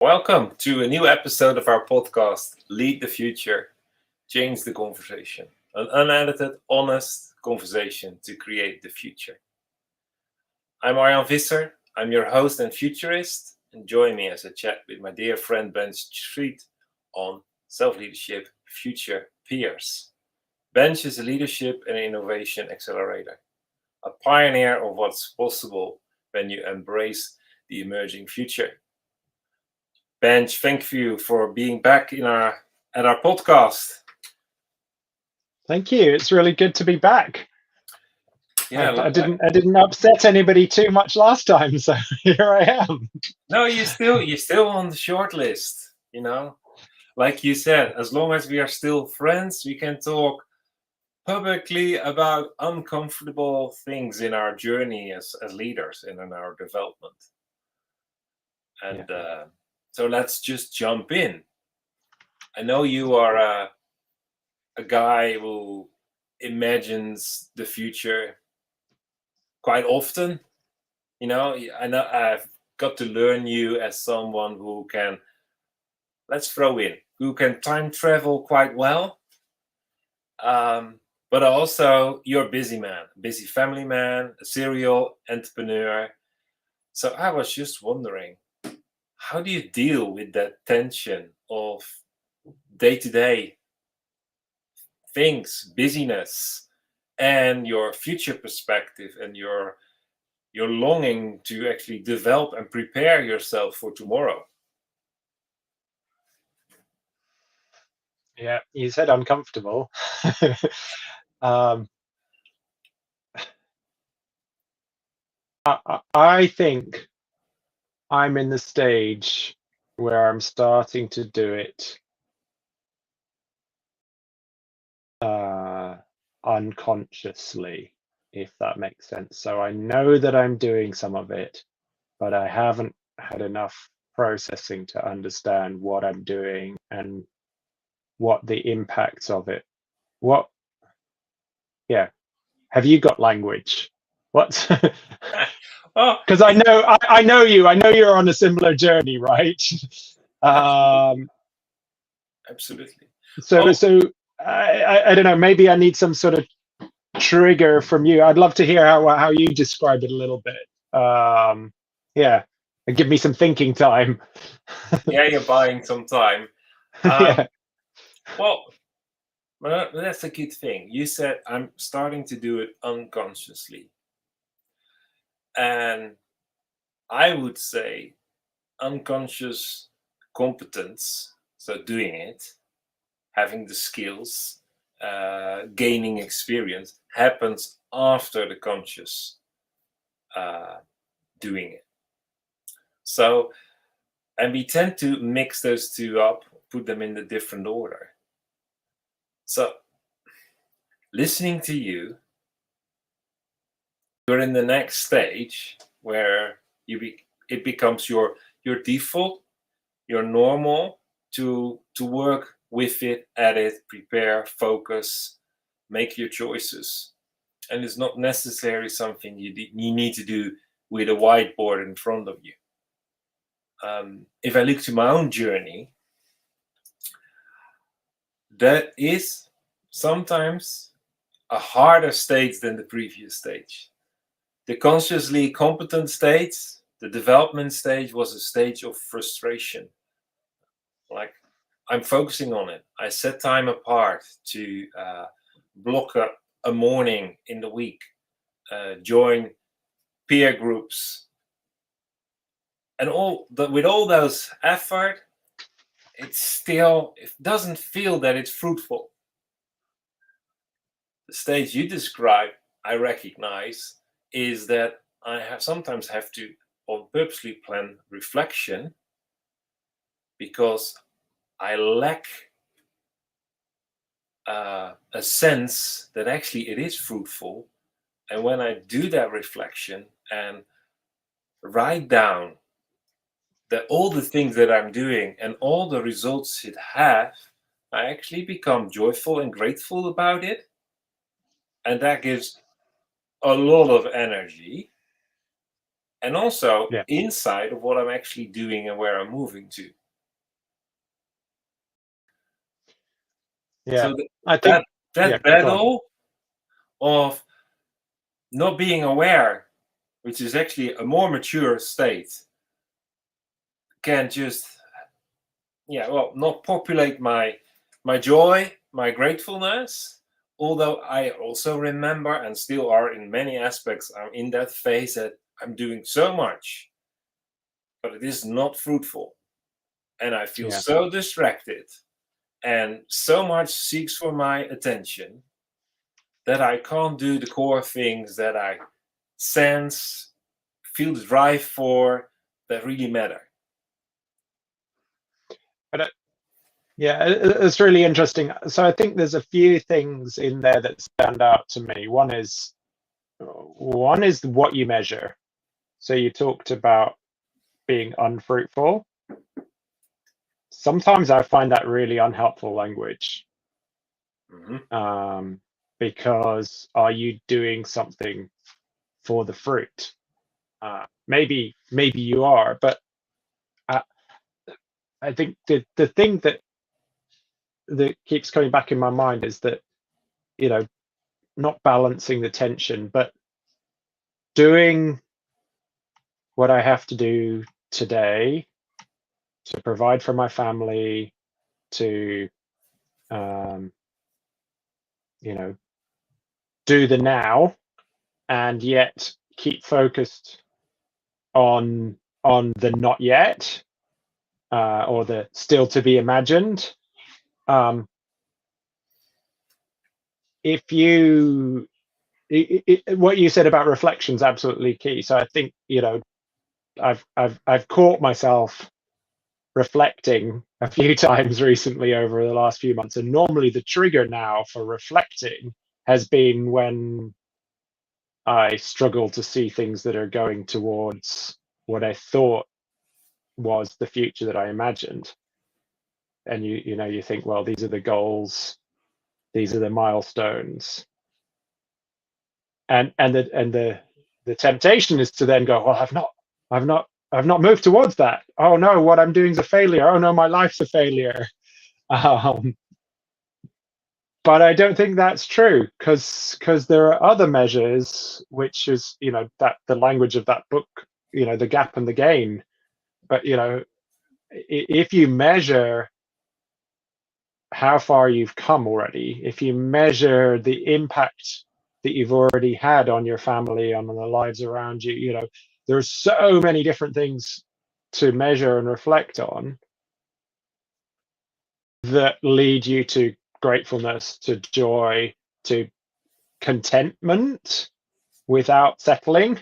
Welcome to a new episode of our podcast, Lead the Future, Change the Conversation. An unedited, honest conversation to create the future. I'm Arjan Visser, I'm your host and futurist, and join me as I chat with my dear friend Benj Street on self-leadership, future peers. Benj is a leadership and innovation accelerator, a pioneer of what's possible when you embrace the emerging future. Benj, thank you for being back at our podcast. Thank you. It's really good to be back. Yeah, I didn't upset anybody too much last time, so here I am. No, you're still on the short list. Like you said, as long as we are still friends, we can talk publicly about uncomfortable things in our journey as leaders and in our development. And so let's just jump in. I know you are a guy who imagines the future quite often. I know I've got to learn you as someone who can, who can time travel quite well. But also you're a busy man, a busy family man, a serial entrepreneur. So I was just wondering, how do you deal with that tension of day-to-day things, busyness, and your future perspective and your longing to actually develop and prepare yourself for tomorrow? Yeah, you said uncomfortable. I think I'm in the stage where I'm starting to do it unconsciously, if that makes sense. So I know that I'm doing some of it, but I haven't had enough processing to understand what I'm doing and what the impacts of it. Have you got language? What? Because I know you. I know you're on a similar journey, right? Absolutely. So I don't know. Maybe I need some sort of trigger from you. I'd love to hear how you describe it a little bit. And give me some thinking time. Yeah, you're buying some time. Well, that's a good thing. You said I'm starting to do it unconsciously. And I would say unconscious competence, so doing it, having the skills, gaining experience, happens after the conscious doing it. So, and we tend to mix those two up, put them in a different order. So, listening to you, you're in the next stage where it becomes your default, your normal to work with it, at it, prepare, focus, make your choices. And it's not necessarily something you need to do with a whiteboard in front of you. If I look to my own journey, that is sometimes a harder stage than the previous stage. The consciously competent stage, the development stage, was a stage of frustration. Like, I'm focusing on it. I set time apart to block up a morning in the week, join peer groups, and with all those effort, it doesn't feel that it's fruitful. The stage you describe, I recognize, is that I sometimes have to purposely plan reflection because I lack a sense that actually it is fruitful. And when I do that reflection and write down all the things that I'm doing and all the results it have, I actually become joyful and grateful about it. And that gives a lot of energy. and also Yeah. inside of what I'm actually doing and where I'm moving to. Yeah. So I think that go on. battle of not being aware, which is actually a more mature state, can just not populate my joy, my gratefulness. Although I also remember, and still are in many aspects, I'm in that phase that I'm doing so much, but it is not fruitful. And I feel Yeah. so distracted, and so much seeks for my attention that I can't do the core things that I sense, feel the drive for, that really matter. But it's really interesting. So I think there's a few things in there that stand out to me. One is what you measure. So you talked about being unfruitful. Sometimes I find that really unhelpful language, Mm-hmm. because are you doing something for the fruit? Maybe you are, but I, I think the thing that keeps coming back in my mind is that, you know, not balancing the tension, but doing what I have to do today to provide for my family, to you know, do the now, and yet keep focused on the not yet, or the still to be imagined. If you what you said about reflection is absolutely key. So I think, you know, I've caught myself reflecting a few times recently over the last few months, and normally the trigger now for reflecting has been when I struggle to see things that are going towards what I thought was the future that I imagined. And you know, you think, well, these are the goals, these are the milestones, and the temptation is to then go, well, I've not moved towards that. Oh no, what I'm doing is a failure. Oh no, my life's a failure. Um, but I don't think that's true, because there are other measures, which is, you know, that the language of that book, you know, the gap and the gain. But, you know, if you measure how far you've come already, if you measure the impact that you've already had on your family, on the lives around you, you know, there's so many different things to measure and reflect on that lead you to gratefulness, to joy, to contentment without settling.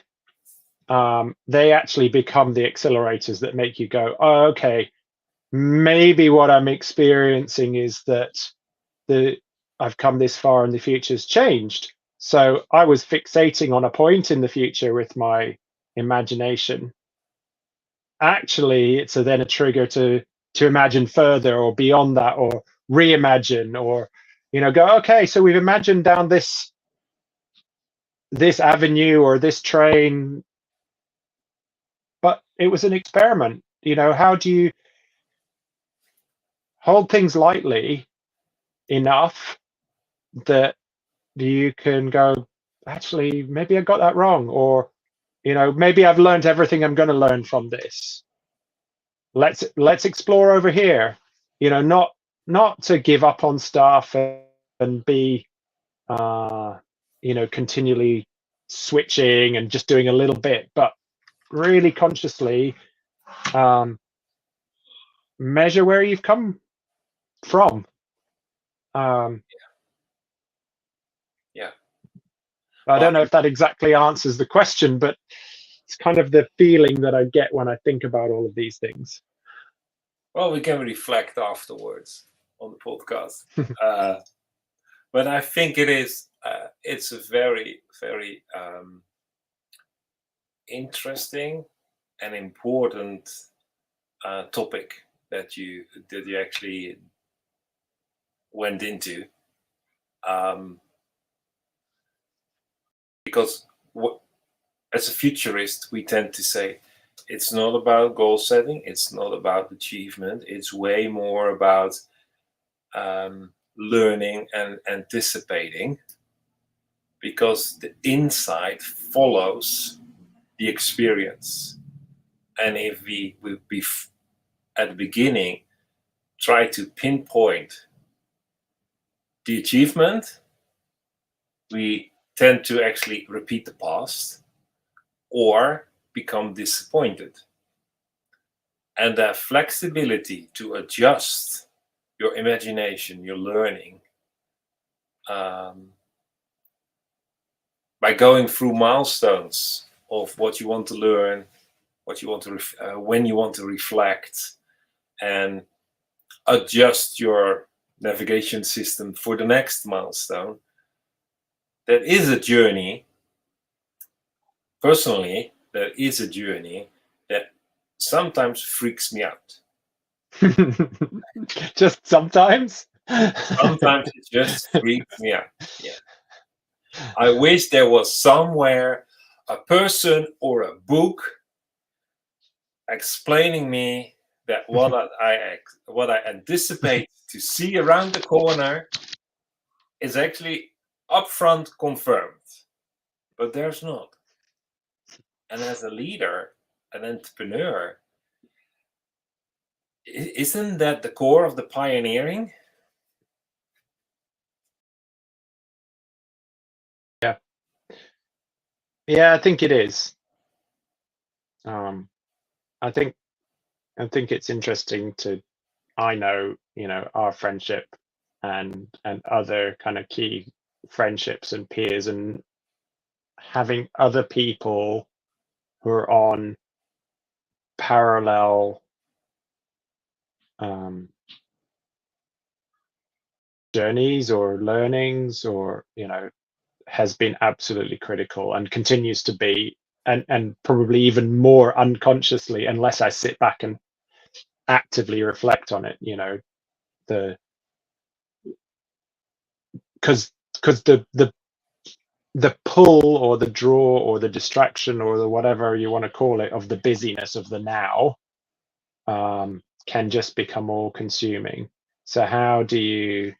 They actually become the accelerators that make you go, oh, okay, maybe what I'm experiencing is that I've come this far and the future's changed. So I was fixating on a point in the future with my imagination. Actually, it's then a trigger to imagine further or beyond that, or reimagine, or, you know, go, okay, so we've imagined down this avenue or this train, but it was an experiment. You know, how do you hold things lightly enough that you can go, actually, maybe I got that wrong, or, you know, maybe I've learned everything I'm going to learn from this. Let's explore over here. You know, not to give up on stuff and be, you know, continually switching and just doing a little bit, but really consciously measure where you've come from. Yeah. I Well, don't know if that exactly answers the question, but it's kind of the feeling that I get when I think about all of these things. well, we can reflect afterwards on the podcast. But I think it's a very, very interesting and important topic that you actually went into, because as a futurist, we tend to say it's not about goal setting, it's not about achievement, it's way more about learning and anticipating, because the insight follows the experience. And if we at the beginning try to pinpoint the achievement, we tend to actually repeat the past or become disappointed. And that flexibility to adjust your imagination, your learning, by going through milestones of what you want to learn, what you want to when you want to reflect, and adjust your navigation system for the next milestone. That is a journey. Personally, that is a journey that sometimes freaks me out. Just sometimes? Sometimes it just freaks me out. Yeah. I wish there was somewhere a person or a book explaining me that what I anticipate to see around the corner is actually upfront confirmed, but there's not. And as a leader, an entrepreneur, isn't that the core of the pioneering? Yeah, I think it is. I think it's interesting I know, our friendship and other kind of key friendships and peers, and having other people who are on parallel journeys or learnings, or has been absolutely critical and continues to be, and probably even more unconsciously, unless I sit back and actively reflect on it, because the pull or the draw or the distraction or the whatever you want to call it of the busyness of the now can just become all consuming. So how do you,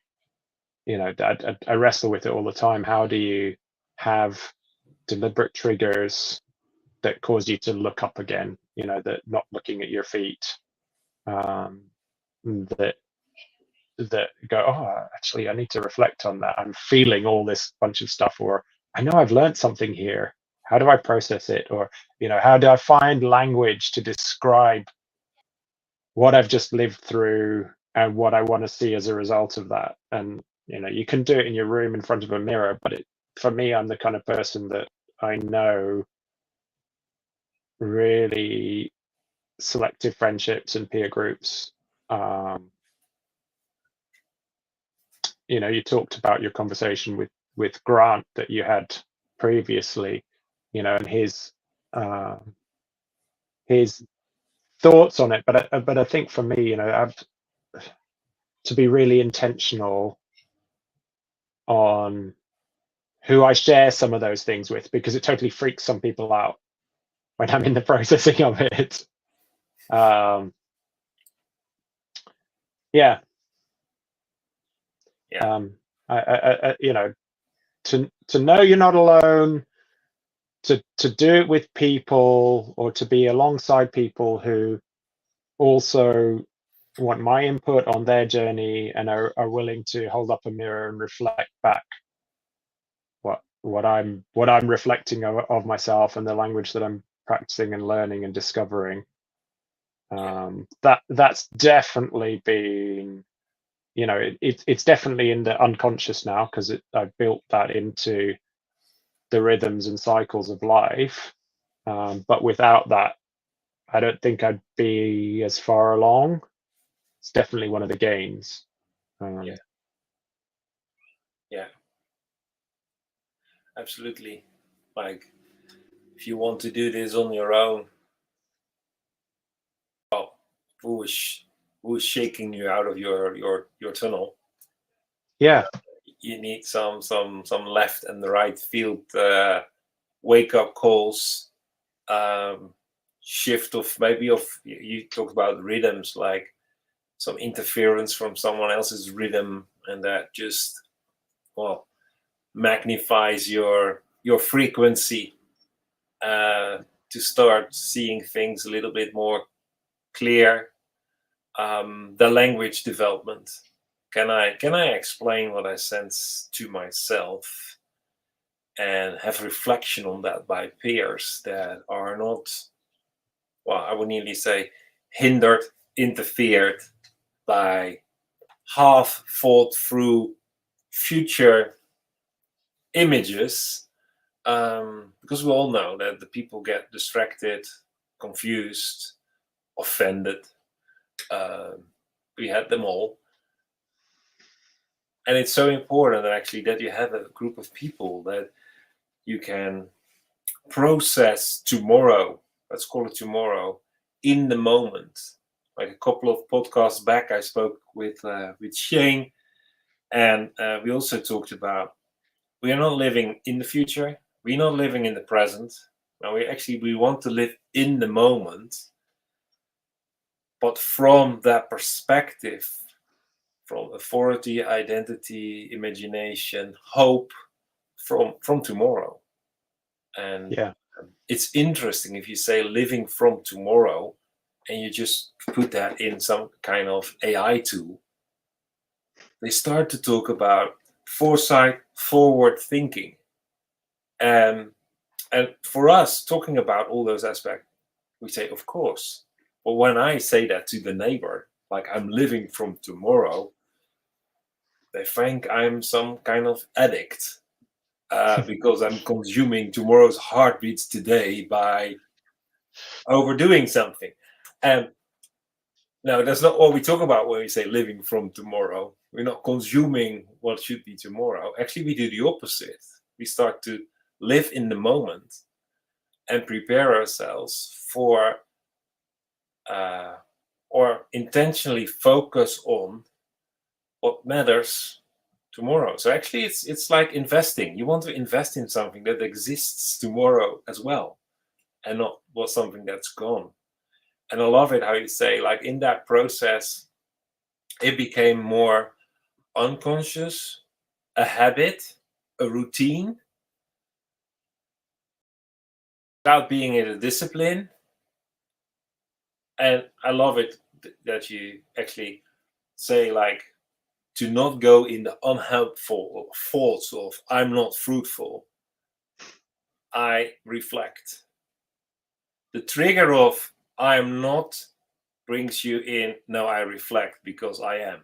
I wrestle with it all the time. How do you have deliberate triggers that cause you to look up again, that not looking at your feet, that go, oh, actually, I need to reflect on that. I'm feeling all this bunch of stuff, or I know I've learned something here. How do I process it? Or, how do I find language to describe what I've just lived through and what I want to see as a result of that? And, you can do it in your room in front of a mirror, but for me, I'm the kind of person that I know really selective friendships and peer groups. You talked about your conversation with Grant that you had previously, and his thoughts on it. But I think for me, I've to be really intentional on who I share some of those things with, because it totally freaks some people out when I'm in the processing of it. Yeah. To know you're not alone, to do it with people, or to be alongside people who also want my input on their journey and are willing to hold up a mirror and reflect back what I'm reflecting of myself and the language that I'm practicing and learning and discovering. That's definitely been, it's definitely in the unconscious now, because I've built that into the rhythms and cycles of life. But without that, I don't think I'd be as far along. It's definitely one of the gains. Yeah, absolutely. Like, if you want to do this on your own, well, who is shaking you out of your tunnel? Yeah. You need some left and the right field wake up calls shift of maybe of, you talked about rhythms, like some interference from someone else's rhythm, and that just, well, magnifies your frequency to start seeing things a little bit more clear. The language development. Can I explain what I sense to myself and have reflection on that by peers that are not, well, I would nearly say hindered, interfered by half thought through future images, because we all know that the people get distracted, confused, offended. We had them all. And it's so important actually that you have a group of people that you can process tomorrow, let's call it tomorrow, in the moment. Like a couple of podcasts back, I spoke with Shane, and we also talked about we are not living in the future, we're not living in the present. Now we want to live in the moment, but from that perspective, from authority, identity, imagination, hope, from tomorrow. And Yeah. It's interesting if you say living from tomorrow and you just put that in some kind of AI tool, they start to talk about foresight, forward thinking. And for us, talking about all those aspects, we say, of course. But when I say that to the neighbor, like I'm living from tomorrow, they think I'm some kind of addict because I'm consuming tomorrow's heartbeats today by overdoing something. And no, that's not what we talk about when we say living from tomorrow. We're not consuming what should be tomorrow. Actually, we do the opposite. We start to live in the moment and prepare ourselves for or intentionally focus on what matters tomorrow. So actually it's like investing. You want to invest in something that exists tomorrow as well, and not something that's gone. And I love it how you say, like, in that process it became more unconscious, a habit, a routine, without being in a discipline. And I love it that you actually say, like, to not go in the unhelpful thoughts of I'm not fruitful. I reflect. The trigger of I'm not brings you in, no, I reflect because I am.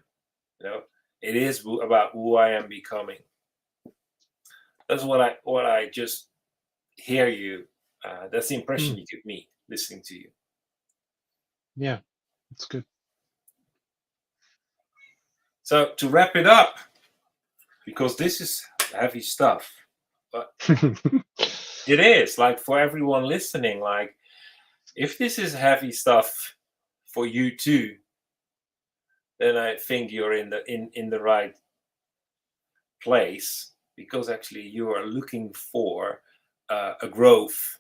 It is about who I am becoming. That's what I just hear you. That's the impression you give me listening to you. Yeah, that's good. So to wrap it up, because this is heavy stuff, but it is, like, for everyone listening, like, if this is heavy stuff for you too, then I think you're in the right place, because actually you are looking for a growth,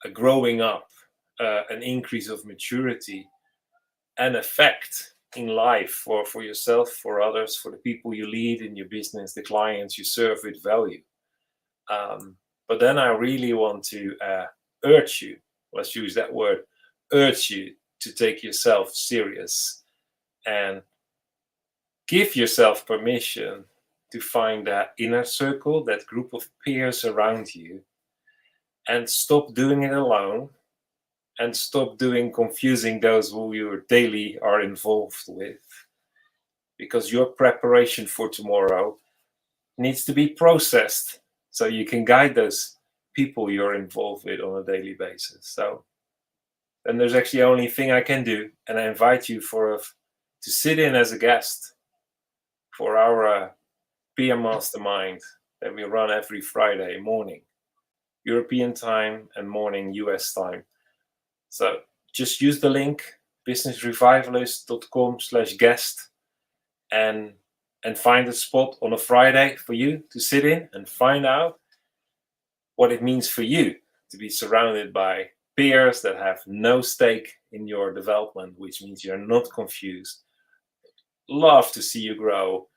a growing up, an increase of maturity and effect in life for yourself, for others, for the people you lead in your business, the clients you serve with value. But then I really want to urge you, let's use that word, urge you to take yourself serious and give yourself permission to find that inner circle, that group of peers around you, and stop doing it alone, and stop confusing those who you daily are involved with, because your preparation for tomorrow needs to be processed so you can guide those people you're involved with on a daily basis. So then there's actually only thing I can do, and I invite you to sit in as a guest for our peer-mastermind that we run every Friday morning, European time, and morning US time. So just use the link businessrevivalist.com/guest and find a spot on a Friday for you to sit in and find out what it means for you to be surrounded by peers that have no stake in your development, which means you're not confused, love to see you grow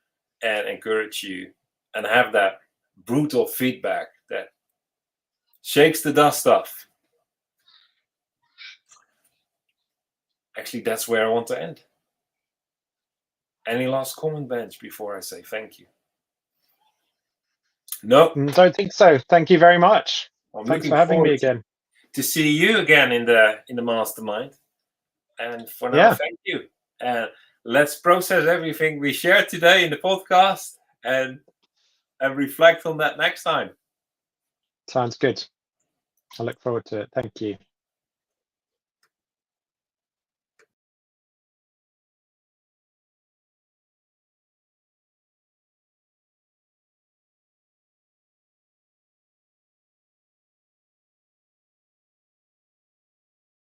and encourage you and have that brutal feedback that shakes the dust off. Actually, that's where I want to end. Any last comment, Benj, before I say thank you? No. Don't think so. Thank you very much. I'm Thanks looking for having me forward again. to see you again in the mastermind. And for now, Yeah. thank you. And let's process everything we shared today in the podcast and reflect on that next time. Sounds good. I look forward to it. Thank you.